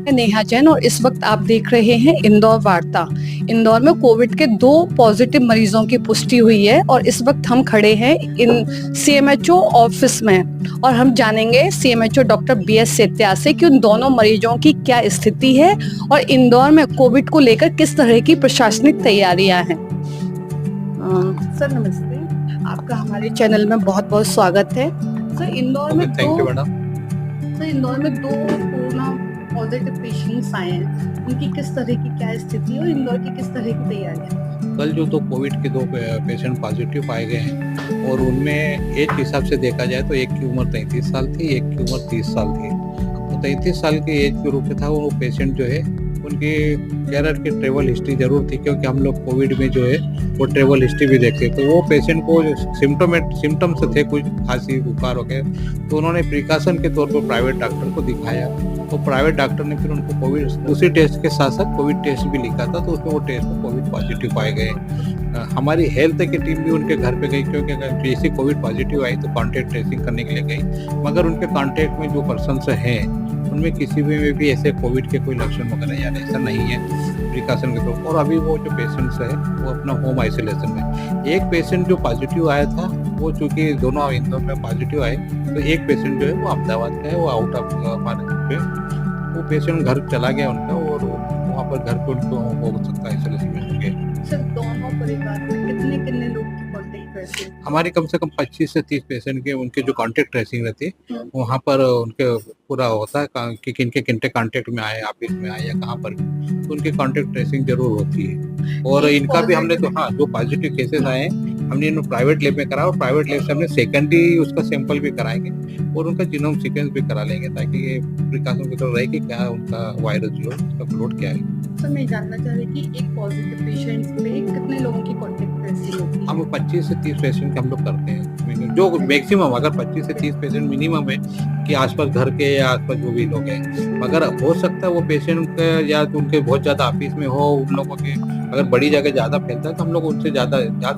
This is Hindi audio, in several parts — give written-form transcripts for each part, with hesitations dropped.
मैं नेहा जैन और इस वक्त आप देख रहे हैं इंदौर वार्ता। इंदौर में कोविड के 2 पॉजिटिव मरीजों की पुष्टि हुई है और इस वक्त हम खड़े हैं इन सीएमएचओ ऑफिस में और हम जानेंगे सीएमएचओ डॉक्टर बीएस सेत्या से कि उन दोनों मरीजों की क्या स्थिति है और इंदौर में कोविड को लेकर किस तरह की प्रशासनिक तैयारियां हैं। सर नमस्ते, आपका हमारे चैनल में बहुत बहुत स्वागत है। सर इंदौर में thank you madam. Sir Indore में 2 कोरोना पॉजिटिव पेशेंट्स आए हैं, उनकी किस तरह की क्या स्थिति है और इंदौर की किस तरह की तैयारियां? कल जो 2 कोविड के 2 पेशेंट पॉजिटिव पाए गए हैं और उनमें एज के हिसाब से देखा जाए तो एक की उम्र 33 साल थी, एक की उम्र 30 साल थी। तो 33 साल के एज ग्रुप में था वो पेशेंट जो है उनकी केरल की ट्रेवल हिस्ट्री जरूर थी, क्योंकि हम लोग कोविड में जो है वो ट्रेवल हिस्ट्री भी देखते। तो वो पेशेंट को सिम्टम्स थे कुछ खांसी बुखार वगैरह, तो उन्होंने प्रिकॉशन के तौर पर प्राइवेट डॉक्टर को दिखाया। तो प्राइवेट डॉक्टर ने फिर उनको कोविड दूसरी टेस्ट के साथ साथ कोविड टेस्ट भी लिखा था, तो उसमें वो टेस्ट में कोविड पॉजिटिव पाए गए। हमारी हेल्थ की टीम भी उनके घर पे गई, क्योंकि अगर जैसे कोविड पॉजिटिव आई तो कॉन्टैक्ट ट्रेसिंग करने के लिए गई, मगर उनके कॉन्टैक्ट में जो पर्सन्स हैं उनमें किसी में भी ऐसे कोविड के कोई लक्षण वगैरह यानी ऐसा नहीं है प्रिकॉशन के तौर पर। और अभी वो जो पेशेंट्स है वो अपना होम आइसोलेशन में। एक पेशेंट जो पॉजिटिव आया था वो चूँकि दोनों इंदौर में पॉजिटिव आए, तो एक पेशेंट जो है वो अहमदाबाद का है, वो आउट ऑफ हमारे पे वो पेशेंट घर चला गया उनका, और वहाँ पर घर पे उनको हो सकता है आइसोलेशन में होंगे। सर दोनों परिवार में कितने लोग की कॉन्टैक्ट ट्रेसिंग? हमारी कम से कम 25 से 30 पेशेंट के उनके जो कॉन्टैक्ट ट्रेसिंग रहती है वहाँ पर उनके पूरा होता है कि किनके कॉन्टैक्ट में आए, ऑफिस में आए या कहाँ पर, तो उनकी कॉन्टैक्ट ट्रेसिंग जरूर होती है। और इनका भी हमने तो जो पॉजिटिव केसेस आए हमने इन्हें प्राइवेट लैब में करा, और प्राइवेट लैब से हमने सेकेंडरी उसका सैंपल भी कराएंगे और उनका जीनोम सीक्वेंस भी करा लेंगे, ताकि ये प्रिकॉशन की तरह रहे कि क्या उनका वायरस जो है उसका लोड क्या है। सर मैं जानना चाह रही कि एक पॉजिटिव पेशेंट पे कितने लोगों की कॉन्टैक्ट ट्रेसिंग होती है? हम 25 से 30 पेशेंट हम लोग करते हैं, जो मैक्सिमम अगर 25 से 30 पेशेंट मिनिमम है कि आसपास घर के या आसपास जो भी लोग हैं। मगर हो सकता है वो पेशेंट या तो उनके बहुत ज़्यादा ऑफिस में हो, उन लोगों के अगर बड़ी जगह ज़्यादा फैलता है तो हम लोग उनसे ज़्यादा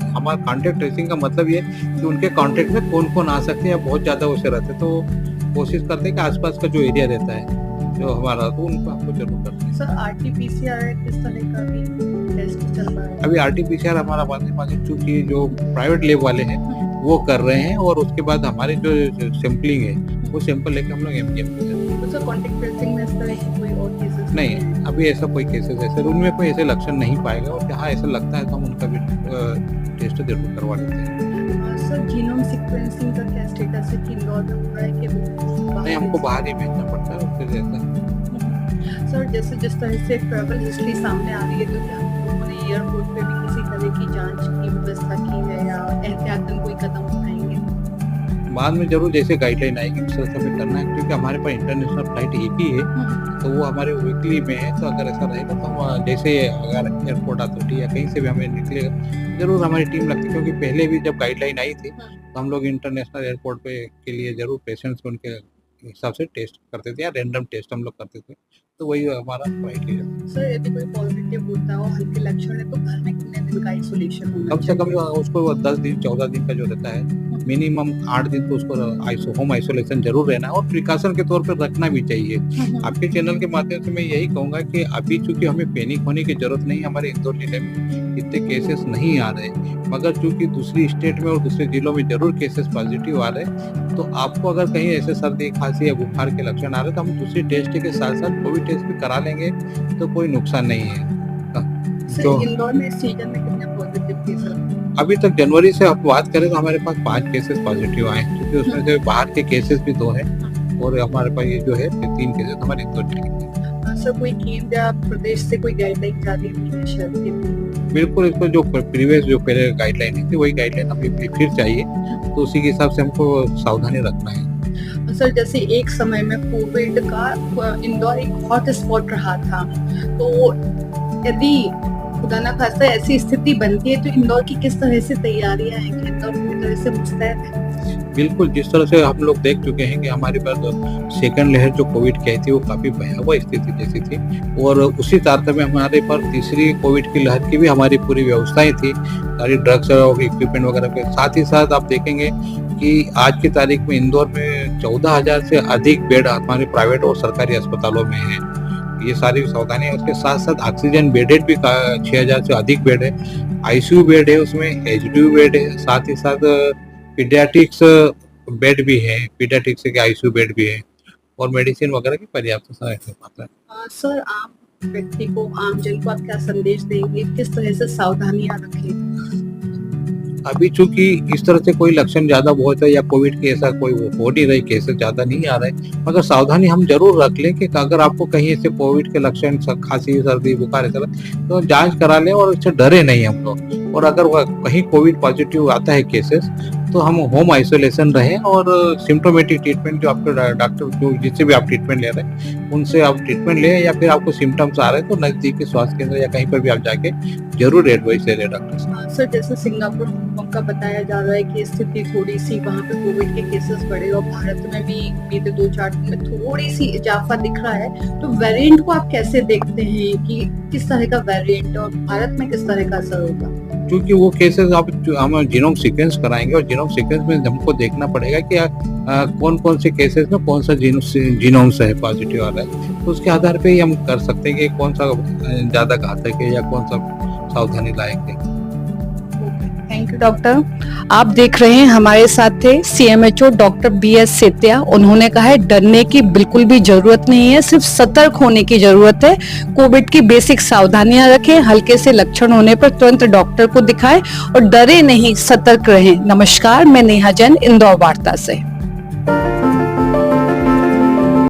हमारा कॉन्टैक्ट ट्रेसिंग का मतलब ये कि उनके कॉन्टैक्ट में कौन कौन आ सकते हैं या बहुत ज़्यादा वैसे रहते हैं, तो कोशिश करते हैं कि आसपास का जो एरिया रहता है जो हमारा, तो उनको हमको जरूर करते हैं। सर आरटीपीसीआर किस तरह का भी टेस्ट चल रहा है? अभी आरटीपीसीआर हमारा चूंकि जो प्राइवेट लैब वाले हैं वो कर रहे हैं, और उसके बाद हमारी जो सैंपलिंग है वो सैंपल लेके हम लोग एमजीएम में करते हैं। तो सर कॉन्टैक्ट ट्रेसिंग में इस तरह की कोई और केसेस नहीं, अभी ऐसा कोई केसेस ऐसे उनमें कोई ऐसे लक्षण नहीं पाएगा, और जहाँ ऐसा लगता है तो हम उनका भी टेस्ट जरूर करवा लेते हैं। सर जीनोम सीक्वेंसिंग का क्या स्टेटस है कि इंदौर में हो रहा है कि नहीं, हमको बाहर ही भेजना पड़ता है उसके जैसा। सर जैसे जिस तरह से ट्रैवल हिस्ट्री सामने आ रही है, तो क्या उन्होंने एयरपोर्ट पे भी किसी तरह की जांच की व्यवस्था की है या एहतियातन कोई कदम उठाएंगे? बाद में जरूर जैसे गाइडलाइन आएगी उस तरह से हमें करना है, क्योंकि हमारे पास इंटरनेशनल फ्लाइट एक ही है, तो वो हमारे वीकली में है। तो अगर ऐसा रहेगा तो हम जैसे अगर एयरपोर्ट अथॉरिटी या कहीं से भी हमें निकलेगा जरूर हमारी टीम लगती है, क्योंकि पहले भी जब गाइडलाइन आई थी तो हम लोग इंटरनेशनल एयरपोर्ट पे के लिए जरूर पेशेंट्स को उनके हिसाब से टेस्ट करते थे या रैंडम टेस्ट हम लोग करते थे, तो वही हमारा क्राइटेरिया। सर यदि कोई पॉजिटिव होता है और हल्के लक्षण है तो घर में कितने दिन का आइसोलेशन होना कम से कम उसको 10 दिन 14 दिन का जो रहता है, मिनिमम 8 दिन तो उसको होम आइसोलेशन जरूर रहना है, और प्रिकॉशन के तौर पर रखना भी चाहिए। आपके चैनल के माध्यम से मैं यही कहूंगा कि अभी चूंकि हमें पैनिक होने की जरूरत नहीं, हमारे इंदौर जिले में इतने केसेस नहीं आ रहे, मगर चूंकि दूसरी स्टेट में और दूसरे जिलों में जरूर केसेस पॉजिटिव आ रहे हैं, तो आपको अगर कहीं ऐसे सर्दी खांसी या बुखार के लक्षण आ रहे तो हम दूसरी टेस्ट के साथ साथ कोविड टेस्ट भी करा लेंगे, तो कोई नुकसान नहीं है। तो इंदौर में इस सीजन में कितने पॉजिटिव केसेस? अभी तक जनवरी से आप बात करें तो हमारे पास 5 केसेस पॉजिटिव आए हैं, क्योंकि उसमें से बाहर के केसेस भी 2 हैं, और हमारे पास ये जो है 3 केसेस हमारे इंदौर जिले के। सर कोई केंद्र या प्रदेश से कोई गाइडलाइन जारी हुई है शहर के? बिल्कुल, इसको जो प्रीवियस जो पहले गाइडलाइन थी वही गाइडलाइन हमें फिर चाहिए, तो उसी के हिसाब से हमको सावधानी रखना है। सर जैसे एक समय में कोविड का इंदौर एक हॉट स्पॉट रहा था, तो यदि खुदा ना खास्ता ऐसी स्थिति बनती है तो इंदौर की किस तरह से तैयारियां हैं कि इंदौर पूरी तरह से मुस्तैद है? बिल्कुल, जिस तरह से हम लोग देख चुके हैं कि हमारे पास सेकंड लहर जो कोविड की आई थी वो काफ़ी भयावह स्थिति जैसी थी, और उसी तारतम्य में हमारे पर तीसरी कोविड की लहर की भी हमारी पूरी व्यवस्थाएं थी, सारी ड्रग्स और इक्विपमेंट वगैरह के साथ ही साथ आप देखेंगे कि आज की तारीख में इंदौर में 14,000 से अधिक बेड हमारे प्राइवेट और सरकारी अस्पतालों में हैं। ये सारी सावधानी है। उसके साथ साथ ऑक्सीजन बेडेड भी 6000 से अधिक बेड है, आईसीयू बेड है, उसमें एचडीयू बेड है, साथ ही साथ पीडियाट्रिक्स बेड भी है, पीडियाट्रिक्स के आईसीयू बेड भी है और मेडिसिन वगैरह की पर्याप्त मात्रा है। सर आम व्यक्ति को, आम जन को आप क्या संदेश देंगे, किस तरह से सावधानियां रखें? अभी चूंकि इस तरह से कोई लक्षण ज्यादा बहुत है या कोविड के ऐसा कोई हो नहीं रही, केसेस ज्यादा नहीं आ रहे, मगर सावधानी हम जरूर रख लें कि अगर आपको कहीं ऐसे कोविड के लक्षण, खांसी, सर्दी, बुखार ऐसा तो जांच करा लें और इससे डरे नहीं हम लोग। और अगर कहीं कोविड पॉजिटिव आता है केसेस तो हम होम आइसोलेशन रहें और सिम्टोमेटिक ट्रीटमेंट जो आपके डॉक्टर जो जिससे भी आप ट्रीटमेंट ले रहे हैं उनसे आप ट्रीटमेंट लें, या फिर आपको सिम्टम्स आ रहे हैं तो नजदीकी स्वास्थ्य केंद्र या कहीं पर भी आप जाके जरूर एडवाइस ले लें डॉक्टर से। सर जैसे सिंगापुर का बताया जा रहा है कि स्थिति थोड़ी सी वहाँ पे कोविड के केसेस बढ़े और भारत में भी बीते 2-4 दिन में थोड़ी सी इजाफा दिख रहा है, तो वेरिएंट को आप कैसे देखते हैं कि किस तरह का वेरिएंट और भारत में किस तरह का असर होगा? क्योंकि वो केसेस हम जीनोम सीक्वेंस कराएंगे और जीनोम सीक्वेंस में हमको देखना पड़ेगा कि कौन कौन से केसेस में कौन सा जीनोम से है पॉजिटिव आ रहा है, तो उसके आधार पे ही हम कर सकते हैं कि कौन सा ज्यादा घातक है या कौन सा सावधानी लायक है। Thank you doctor. आप देख रहे हैं हमारे साथ थे सीएमएचओ डॉक्टर बीएस सेतिया। उन्होंने कहा है डरने की बिल्कुल भी जरूरत नहीं है, सिर्फ सतर्क होने की जरूरत है। कोविड की बेसिक सावधानियां रखें, हल्के से लक्षण होने पर तुरंत डॉक्टर को दिखाएं और डरे नहीं, सतर्क रहें। नमस्कार, मैं नेहा जैन, इंदौर वार्ता से।